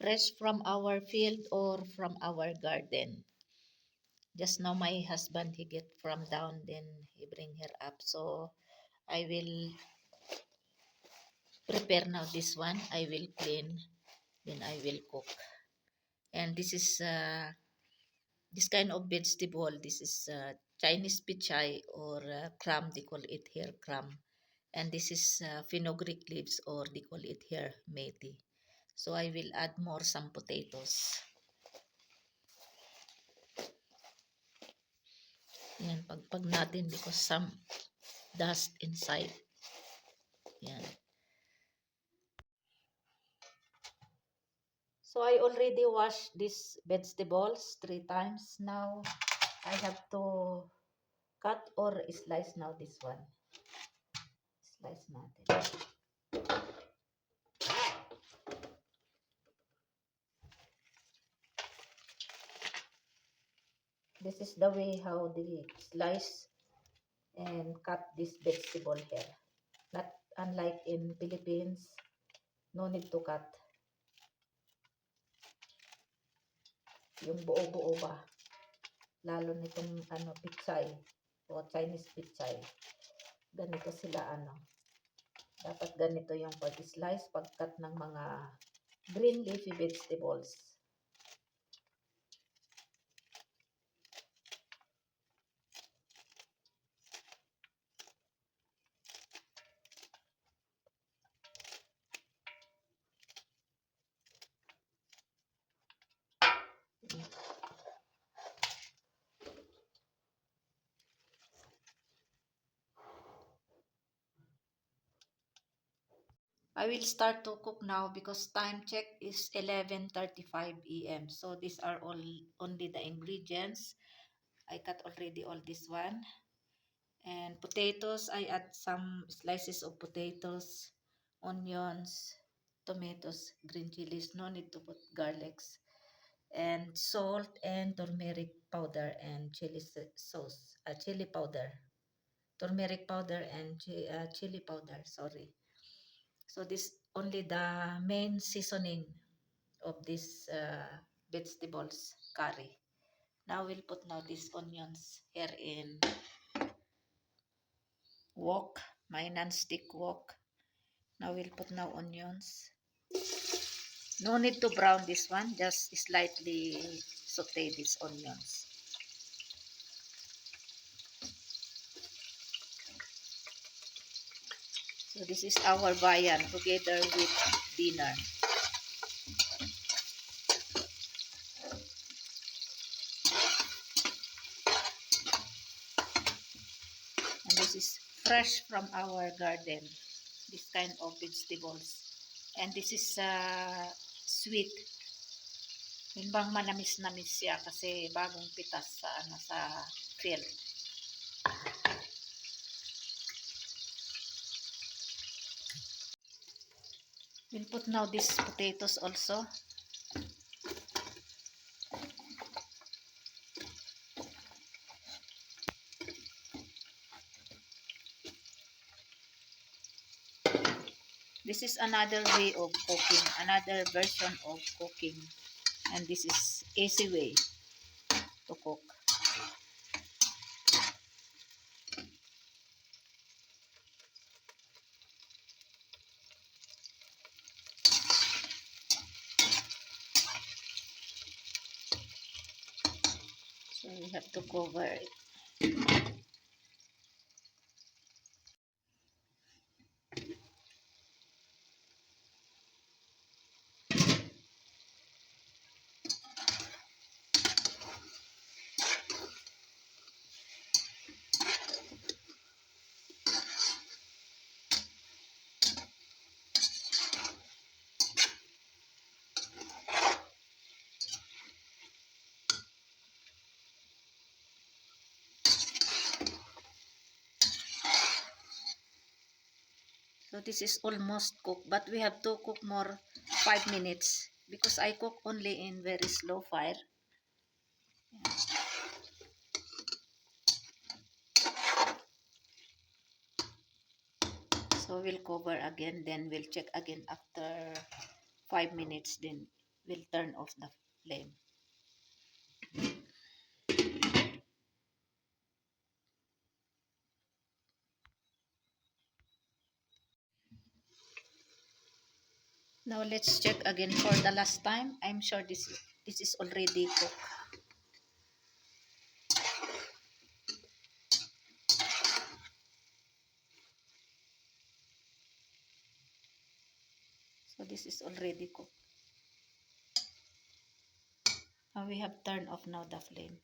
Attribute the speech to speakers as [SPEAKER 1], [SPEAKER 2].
[SPEAKER 1] fresh from our field or from our garden. Just now my husband he get from down, then he bring her up. So I will prepare now this one. I will clean, then I will cook. And this is this kind of vegetable. This is Chinese pichay or cram. They call it here cram. And this is fenugreek leaves or they call it here methi. So I will add more some potatoes. Yan, pagpag natin because some dust inside. Yan. So I already washed these vegetables 3 times. Now I have to cut or slice now this one. Slice natin. This is the way how they slice and cut this vegetable here. Not unlike in Philippines, no need to cut. Yung buo-buo ba? Lalo nitong pichay o Chinese pichay. Ganito sila Dapat ganito yung pag-slice, pag-cut ng mga green leafy vegetables. I will start to cook now because time check is 11:35 a.m. So these are all only the ingredients. I cut already all this one. And potatoes, I add some slices of potatoes, onions, tomatoes, green chilies. No need to put garlics. And salt and turmeric powder and chili sauce, chili powder. Turmeric powder and chili powder, sorry. So this only the main seasoning of this vegetables curry. Now we'll put now these onions here in wok, my non-stick wok. Now we'll put now onions. No need to brown this one, just slightly saute these onions. So this is our bayan together with dinner. And this is fresh from our garden. This kind of vegetables. And this is sweet. Yun bang manamis-namis siya kasi bagong pitas sa field. We'll put now these potatoes also. This is another way of cooking, another version of cooking. And this is easy way to cook. So we have to cover it. So this is almost cooked, but we have to cook more 5 minutes because I cook only in very slow fire. So we'll cover again, then we'll check again after 5 minutes, then will turn off the flame. Now let's check again for the last time. I'm sure this is already cooked. So this is already cooked. We have turned off now the flame.